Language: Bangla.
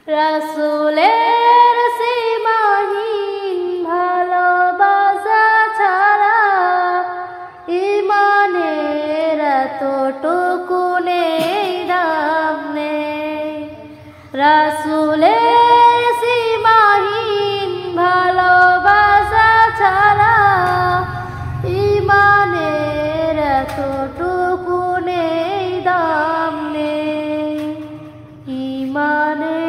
রাসূলের সীমাহীন ভালোবাসা ছাড়া ঈমানের এতটুকু নেই দাম নেই। রাসূলের সীমাহীন ভালোবাসা ছাড়া ঈমানের এতটুকু নেই দাম নেই। ঈমানের